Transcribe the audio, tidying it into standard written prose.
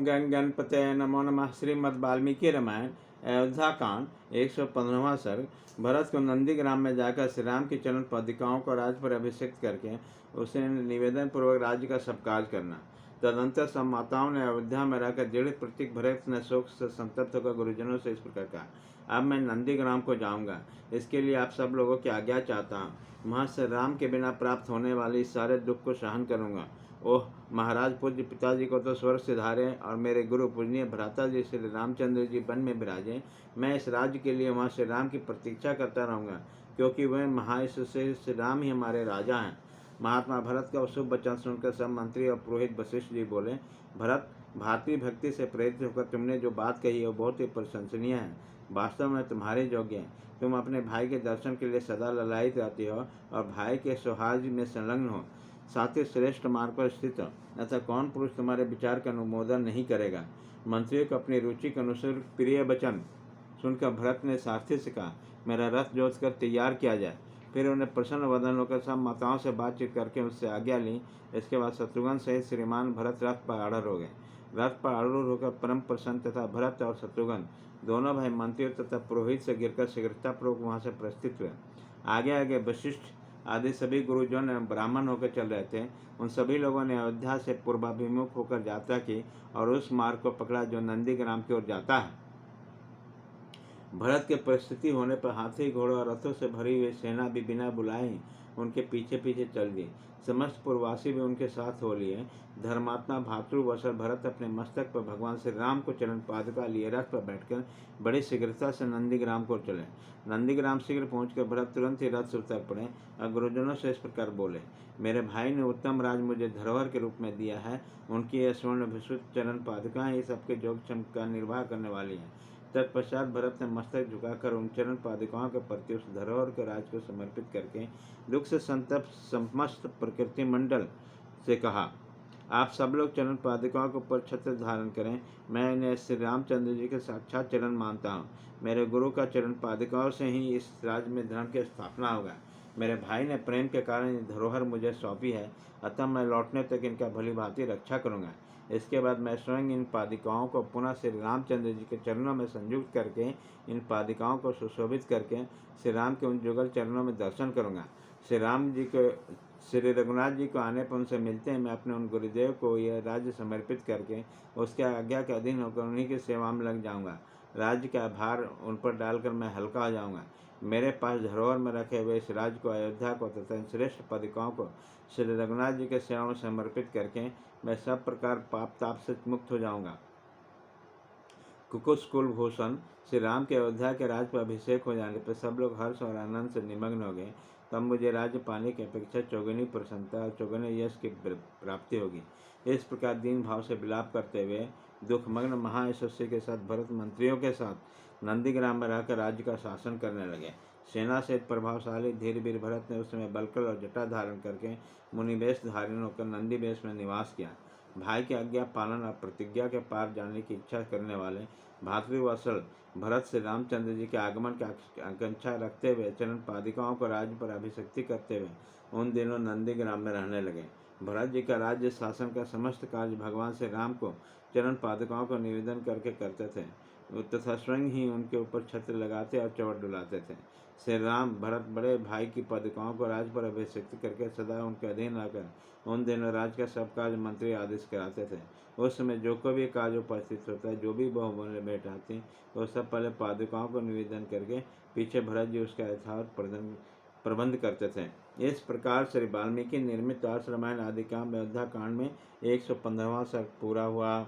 गण गणपतये नमो नमः। श्रीमद् वाल्मीकि रामायण अयोध्या कांड 115वां सर्ग। भरत को नंदीग्राम में जाकर श्री राम की चरण पदिकाओं को राज पर अभिषेक करके उसे निवेदन पूर्वक राज्य का सब कार्य करना। तदंतर सब माताओं ने अयोध्या में रहकर दृढ़ प्रतीक भरत ने शोक से संतप्त होकर गुरुजनों से इस प्रकार कहा, अब मैं नंदीग्राम को जाऊंगा। इसके लिए आप सब लोगों की आज्ञा चाहता हूँ। वहाँ श्री राम के बिना प्राप्त होने वाले इस सारे दुख को सहन करूंगा। ओह महाराज, पूज्य पिताजी को तो स्वर्ग से धारे और मेरे गुरु पूजनीय भ्राता जी श्री रामचंद्र जी वन में विराजे। मैं इस राज्य के लिए वहाँ श्री राम की प्रतीक्षा करता रहूँगा, क्योंकि वह महायश से श्री राम ही हमारे राजा हैं। महात्मा भरत का शुभ वचन सुनकर सब मंत्री और पुरोहित वशिष्ठ जी बोले, भरत, भारतीय भक्ति से प्रेरित होकर तुमने जो बात कही है वो बहुत ही प्रशंसनीय है। वास्तव में तुम्हारे योग्य है। तुम अपने भाई के दर्शन के लिए सदा ललायित रहती हो और भाई के सौहार्द में संलग्न हो। साथ ही श्रेष्ठ मार्ग पर स्थित हो, ऐसा कौन पुरुष तुम्हारे विचार का अनुमोदन नहीं करेगा। मंत्रियों को अपनी रुचि के अनुसार प्रिय वचन सुनकर भरत ने सारथी से कहा, मेरा रथ जोत कर तैयार किया जाए। फिर उन्हें प्रसन्न वदन होकर सब माताओं से बातचीत करके उससे आज्ञा ली। इसके बाद शत्रुघ्न सहित श्रीमान भरत रथ पर आरूढ़ हो गए। रथ पर आरूढ़ होकर परम प्रसन्न तथा भरत और शत्रुघ्न दोनों भाई मंत्रियों तथा पुरोहित से गिरकर शीघ्रतापूर्वक वहाँ से प्रस्थित हुए। आगे आगे वशिष्ठ आदि सभी गुरुजन एवं ब्राह्मण होकर चल रहे थे। उन सभी लोगों ने अयोध्या से पूर्वाभिमुख होकर यात्रा की और उस मार्ग को पकड़ा जो नंदीग्राम की ओर जाता है। भरत के परिस्थिति होने पर हाथी, घोड़ों और रथों से भरी हुई सेना भी बिना बुलाए उनके पीछे पीछे चल दी। समस्त पूर्ववासी भी उनके साथ हो लिए। धर्मात्मा भातृवशर भरत अपने मस्तक पर भगवान श्री राम को चरण पादुका लिए रथ पर बैठकर बड़ी शीघ्रता से नंदीग्राम को चले। नंदीग्राम शीघ्र पहुंचकर भरत तुरंत ही रथ से उतर पड़े और गुरुजनों से इस प्रकार बोले, मेरे भाई ने उत्तम राज मुझे धरोहर के रूप में दिया है। उनकी यह स्वर्ण विशुद्ध चरण पादुकाएं ही सबके योगक्षम का निर्वाह करने वाली हैं। तत्पश्चात भरत ने मस्तक झुकाकर उन चरण पादुकाओं के प्रति उस धरोहर के राज को समर्पित करके दुख से संतप्त समस्त प्रकृति मंडल से कहा, आप सब लोग चरण पादुकाओं के ऊपर छत्र धारण करें। मैं इन्हें श्री रामचंद्र जी के साक्षात चरण मानता हूँ। मेरे गुरु का चरण पादुकाओं से ही इस राज्य में धर्म की स्थापना होगा। मेरे भाई ने प्रेम के कारण धरोहर मुझे सौंपी है, अतः मैं लौटने तक इनका भली भांति रक्षा करूँगा। इसके बाद मैं स्वयं इन पादिकाओं को पुनः श्री रामचंद्र जी के चरणों में संयुक्त करके इन पादिकाओं को सुशोभित करके श्री राम के उन जुगल चरणों में दर्शन करूँगा। श्री राम जी को श्री रघुनाथ जी को आने पर उनसे मिलते हैं मैं अपने उन गुरुदेव को यह राज्य समर्पित करके उसके आज्ञा के अधीन होकर उन्हीं की सेवा में लग जाऊँगा। राज्य का भार उन पर डालकर मैं हल्का हो जाऊँगा। मेरे पास धरोहर में रखे हुए इस राज्य को, अयोध्या को तथा श्रेष्ठ पादिकाओं को श्री रघुनाथ जी के सेवा में समर्पित करके मैं सब प्रकार पाप ताप से मुक्त हो जाऊंगा। कुकुश कुलभूषण श्री राम के अयोध्या के राज पर अभिषेक हो जाने पर सब लोग हर्ष और आनंद से निमग्न हो गए। तब मुझे राज्य पाने की अपेक्षा चौगुनी प्रसन्नता और चौगुने यश की प्राप्ति होगी। इस प्रकार दीन भाव से विलाप करते हुए दुखमग्न महायशस्वी के साथ भरत मंत्रियों के साथ नंदीग्राम में रहकर राज्य का शासन करने लगे। सेना से प्रभावशाली धीरवीर भरत ने उस समय बलकल और जटा धारण करके मुनिवेश धारण होकर नंदी वेश में निवास किया। भाई की आज्ञा पालन और प्रतिज्ञा के पार जाने की इच्छा करने वाले भातृवत्सल भरत से रामचंद्र जी के आगमन की आकांक्षा रखते हुए चरण पादिकाओं को राज्य पर अभिषिक्ति करते हुए उन दिनों नंदीग्राम में रहने लगे। भरत जी का राज्य शासन का समस्त कार्य भगवान श्री राम को चरण पादुकाओं को निवेदन करके करते थे तथा स्वयं ही उनके ऊपर छत्र लगाते और चौड़ डुलाते थे। श्री राम भरत बड़े भाई की पादुकाओं को राज पर अभिषिक्त करके सदा उनके अधीन आकर उन दिनों राज का सब कार्य मंत्री आदेश कराते थे। उस समय जो कोई भी कार्य उपस्थित होता है, जो भी बहु भेंट आती, वो सब पहले पादुकाओं को निवेदन करके पीछे भरत जी उसका यथार्थ प्रबंध करते थे। इस प्रकार श्री वाल्मीकि निर्मित आर्ष रामायण आदि काव्य अयोध्या कांड में 115वां सर्ग पूरा हुआ।